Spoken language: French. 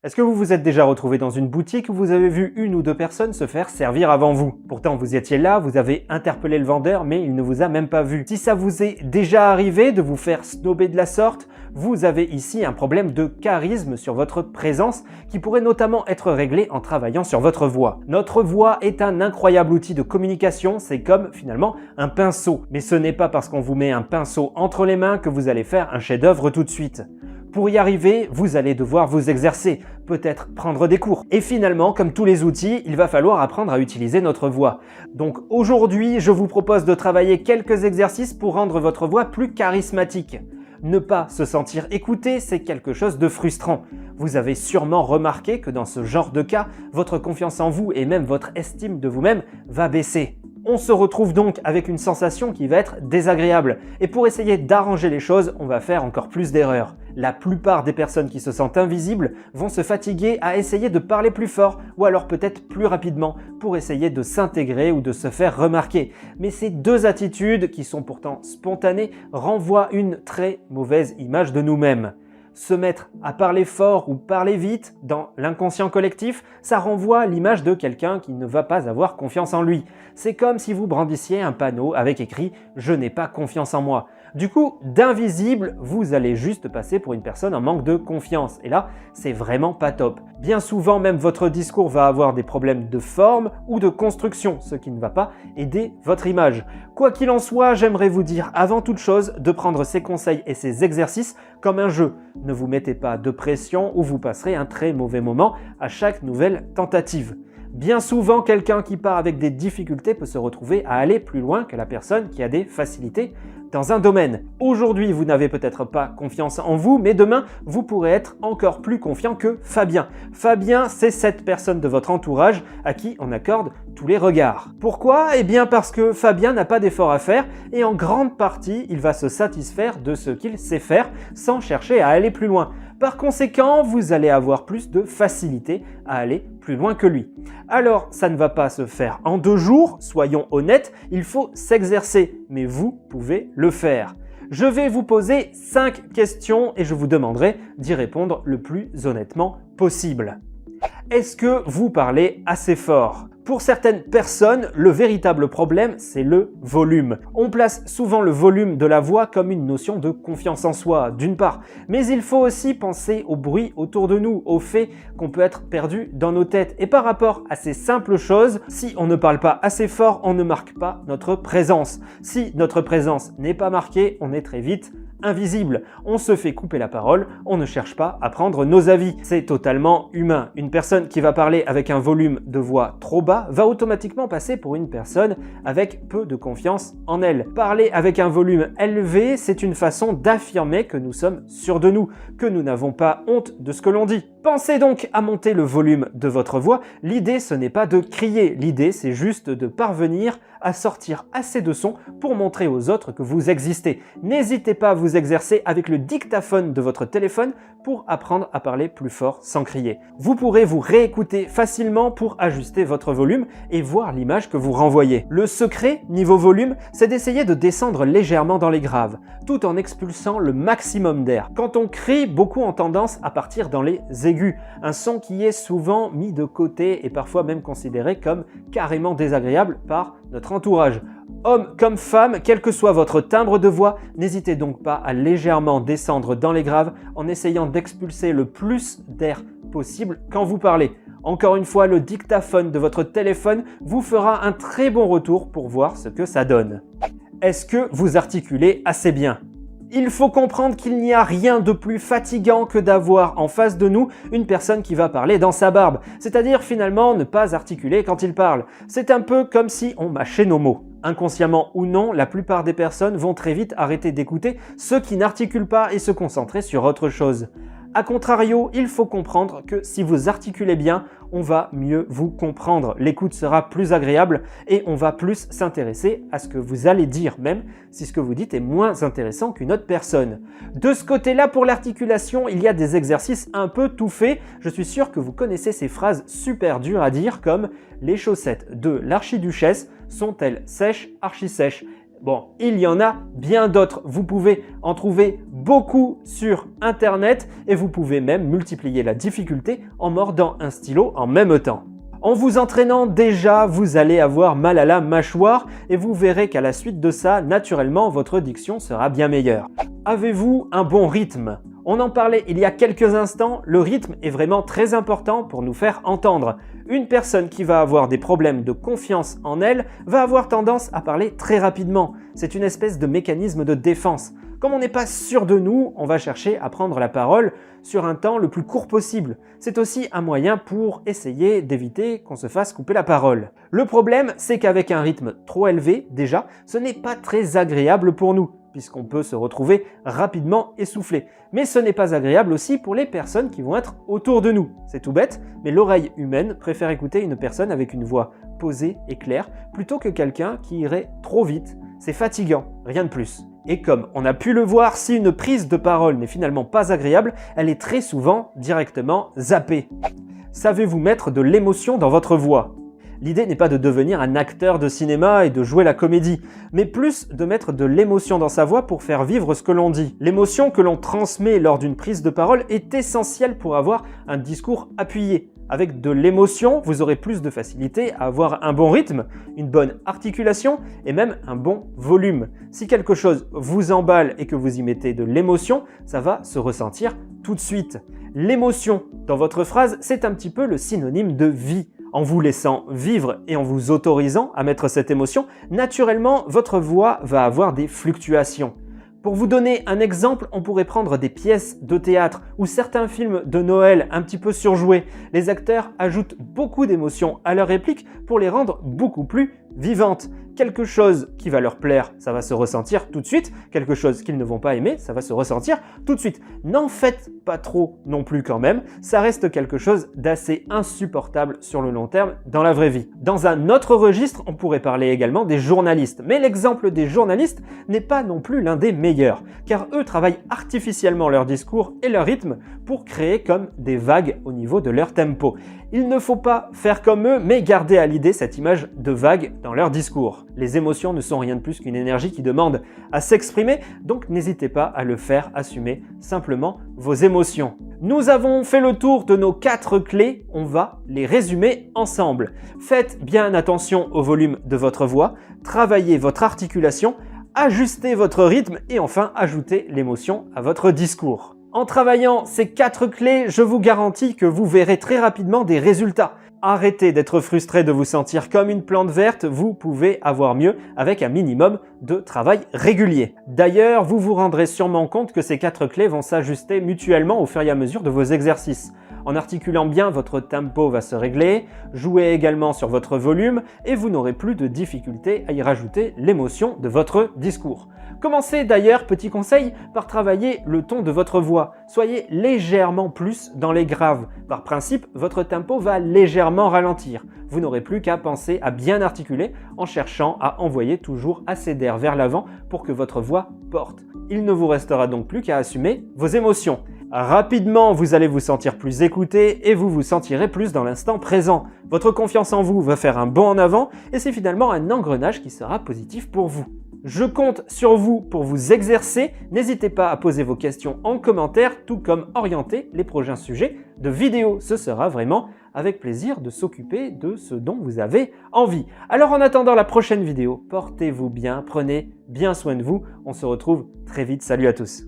Est-ce que vous vous êtes déjà retrouvé dans une boutique où vous avez vu une ou deux personnes se faire servir avant vous? Pourtant, vous étiez là, vous avez interpellé le vendeur, mais il ne vous a même pas vu. Si ça vous est déjà arrivé de vous faire snober de la sorte, vous avez ici un problème de charisme sur votre présence qui pourrait notamment être réglé en travaillant sur votre voix. Notre voix est un incroyable outil de communication, c'est comme finalement un pinceau. Mais ce n'est pas parce qu'on vous met un pinceau entre les mains que vous allez faire un chef-d'œuvre tout de suite. Pour y arriver, vous allez devoir vous exercer, peut-être prendre des cours. Et finalement, comme tous les outils, il va falloir apprendre à utiliser notre voix. Donc aujourd'hui, je vous propose de travailler quelques exercices pour rendre votre voix plus charismatique. Ne pas se sentir écouté, c'est quelque chose de frustrant. Vous avez sûrement remarqué que dans ce genre de cas, votre confiance en vous et même votre estime de vous-même va baisser. On se retrouve donc avec une sensation qui va être désagréable. Et pour essayer d'arranger les choses, on va faire encore plus d'erreurs. La plupart des personnes qui se sentent invisibles vont se fatiguer à essayer de parler plus fort ou alors peut-être plus rapidement pour essayer de s'intégrer ou de se faire remarquer. Mais ces deux attitudes, qui sont pourtant spontanées, renvoient une très mauvaise image de nous-mêmes. Se mettre à parler fort ou parler vite dans l'inconscient collectif, ça renvoie l'image de quelqu'un qui ne va pas avoir confiance en lui. C'est comme si vous brandissiez un panneau avec écrit « Je n'ai pas confiance en moi ». Du coup, d'invisible, vous allez juste passer pour une personne en manque de confiance. Et là, c'est vraiment pas top. Bien souvent, même votre discours va avoir des problèmes de forme ou de construction, ce qui ne va pas aider votre image. Quoi qu'il en soit, j'aimerais vous dire avant toute chose de prendre ces conseils et ces exercices comme un jeu. Ne vous mettez pas de pression ou vous passerez un très mauvais moment à chaque nouvelle tentative. Bien souvent, quelqu'un qui part avec des difficultés peut se retrouver à aller plus loin que la personne qui a des facilités dans un domaine. Aujourd'hui, vous n'avez peut-être pas confiance en vous, mais demain, vous pourrez être encore plus confiant que Fabien. Fabien, c'est cette personne de votre entourage à qui on accorde tous les regards. Pourquoi? Eh bien parce que Fabien n'a pas d'effort à faire et en grande partie, il va se satisfaire de ce qu'il sait faire sans chercher à aller plus loin. Par conséquent, vous allez avoir plus de facilité à aller plus loin que lui. Alors, ça ne va pas se faire en 2 jours, soyons honnêtes, il faut s'exercer, mais vous pouvez le faire. Je vais vous poser 5 questions et je vous demanderai d'y répondre le plus honnêtement possible. Est-ce que vous parlez assez fort? Pour certaines personnes, le véritable problème, c'est le volume. On place souvent le volume de la voix comme une notion de confiance en soi, d'une part. Mais il faut aussi penser au bruit autour de nous, au fait qu'on peut être perdu dans nos têtes. Et par rapport à ces simples choses, si on ne parle pas assez fort, on ne marque pas notre présence. Si notre présence n'est pas marquée, on est très vite invisible. On se fait couper la parole, on ne cherche pas à prendre nos avis. C'est totalement humain. Une personne qui va parler avec un volume de voix trop bas va automatiquement passer pour une personne avec peu de confiance en elle. Parler avec un volume élevé, c'est une façon d'affirmer que nous sommes sûrs de nous, que nous n'avons pas honte de ce que l'on dit. Pensez donc à monter le volume de votre voix. L'idée, ce n'est pas de crier. L'idée, c'est juste de parvenir à sortir assez de son pour montrer aux autres que vous existez. N'hésitez pas à vous exercer avec le dictaphone de votre téléphone pour apprendre à parler plus fort sans crier. Vous pourrez vous réécouter facilement pour ajuster votre volume et voir l'image que vous renvoyez. Le secret, niveau volume, c'est d'essayer de descendre légèrement dans les graves, tout en expulsant le maximum d'air. Quand on crie, beaucoup ont tendance à partir dans les aigus, un son qui est souvent mis de côté et parfois même considéré comme carrément désagréable par notre entourage. Homme comme femme, quel que soit votre timbre de voix, n'hésitez donc pas à légèrement descendre dans les graves en essayant d'expulser le plus d'air possible quand vous parlez. Encore une fois, le dictaphone de votre téléphone vous fera un très bon retour pour voir ce que ça donne. Est-ce que vous articulez assez bien? Il faut comprendre qu'il n'y a rien de plus fatigant que d'avoir en face de nous une personne qui va parler dans sa barbe, c'est-à-dire finalement ne pas articuler quand il parle. C'est un peu comme si on mâchait nos mots. Inconsciemment ou non, la plupart des personnes vont très vite arrêter d'écouter ceux qui n'articulent pas et se concentrer sur autre chose. A contrario, il faut comprendre que si vous articulez bien, on va mieux vous comprendre. L'écoute sera plus agréable et on va plus s'intéresser à ce que vous allez dire, même si ce que vous dites est moins intéressant qu'une autre personne. De ce côté-là, pour l'articulation, il y a des exercices un peu tout faits. Je suis sûr que vous connaissez ces phrases super dures à dire comme « Les chaussettes de l'archiduchesse sont-elles sèches, archi-sèches ?» Bon, il y en a bien d'autres. Vous pouvez en trouver beaucoup sur Internet et vous pouvez même multiplier la difficulté en mordant un stylo en même temps. En vous entraînant déjà, vous allez avoir mal à la mâchoire et vous verrez qu'à la suite de ça, naturellement, votre diction sera bien meilleure. Avez-vous un bon rythme? On en parlait il y a quelques instants, le rythme est vraiment très important pour nous faire entendre. Une personne qui va avoir des problèmes de confiance en elle va avoir tendance à parler très rapidement. C'est une espèce de mécanisme de défense. Comme on n'est pas sûr de nous, on va chercher à prendre la parole sur un temps le plus court possible. C'est aussi un moyen pour essayer d'éviter qu'on se fasse couper la parole. Le problème, c'est qu'avec un rythme trop élevé, déjà, ce n'est pas très agréable pour nous, puisqu'on peut se retrouver rapidement essoufflé. Mais ce n'est pas agréable aussi pour les personnes qui vont être autour de nous. C'est tout bête, mais l'oreille humaine préfère écouter une personne avec une voix posée et claire, plutôt que quelqu'un qui irait trop vite. C'est fatigant, rien de plus. Et comme on a pu le voir, si une prise de parole n'est finalement pas agréable, elle est très souvent directement zappée. Savez-vous mettre de l'émotion dans votre voix? L'idée n'est pas de devenir un acteur de cinéma et de jouer la comédie, mais plus de mettre de l'émotion dans sa voix pour faire vivre ce que l'on dit. L'émotion que l'on transmet lors d'une prise de parole est essentielle pour avoir un discours appuyé. Avec de l'émotion, vous aurez plus de facilité à avoir un bon rythme, une bonne articulation et même un bon volume. Si quelque chose vous emballe et que vous y mettez de l'émotion, ça va se ressentir tout de suite. L'émotion dans votre phrase, c'est un petit peu le synonyme de vie. En vous laissant vivre et en vous autorisant à mettre cette émotion, naturellement, votre voix va avoir des fluctuations. Pour vous donner un exemple, on pourrait prendre des pièces de théâtre ou certains films de Noël un petit peu surjoués. Les acteurs ajoutent beaucoup d'émotions à leurs répliques pour les rendre beaucoup plus vivantes. Quelque chose qui va leur plaire, ça va se ressentir tout de suite. Quelque chose qu'ils ne vont pas aimer, ça va se ressentir tout de suite. N'en faites pas trop non plus quand même. Ça reste quelque chose d'assez insupportable sur le long terme dans la vraie vie. Dans un autre registre, on pourrait parler également des journalistes. Mais l'exemple des journalistes n'est pas non plus l'un des meilleurs, car eux travaillent artificiellement leur discours et leur rythme pour créer comme des vagues au niveau de leur tempo. Il ne faut pas faire comme eux, mais garder à l'idée cette image de vague dans leur discours. Les émotions ne sont rien de plus qu'une énergie qui demande à s'exprimer, donc n'hésitez pas à le faire, assumer simplement vos émotions. Nous avons fait le tour de nos 4 clés, on va les résumer ensemble. Faites bien attention au volume de votre voix, travaillez votre articulation, ajustez votre rythme et enfin ajoutez l'émotion à votre discours. En travaillant ces 4 clés, je vous garantis que vous verrez très rapidement des résultats. Arrêtez d'être frustré de vous sentir comme une plante verte, vous pouvez avoir mieux avec un minimum de travail régulier. D'ailleurs, vous vous rendrez sûrement compte que ces 4 clés vont s'ajuster mutuellement au fur et à mesure de vos exercices. En articulant bien, votre tempo va se régler, jouez également sur votre volume et vous n'aurez plus de difficulté à y rajouter l'émotion de votre discours. Commencez d'ailleurs, petit conseil, par travailler le ton de votre voix. Soyez légèrement plus dans les graves. Par principe, votre tempo va légèrement ralentir. Vous n'aurez plus qu'à penser à bien articuler en cherchant à envoyer toujours assez d'air vers l'avant pour que votre voix porte. Il ne vous restera donc plus qu'à assumer vos émotions. Rapidement, vous allez vous sentir plus écouté et vous vous sentirez plus dans l'instant présent. Votre confiance en vous va faire un bond en avant et c'est finalement un engrenage qui sera positif pour vous. Je compte sur vous pour vous exercer. N'hésitez pas à poser vos questions en commentaire, tout comme orienter les prochains sujets de vidéos. Ce sera vraiment avec plaisir de s'occuper de ce dont vous avez envie. Alors en attendant la prochaine vidéo, portez-vous bien, prenez bien soin de vous. On se retrouve très vite. Salut à tous.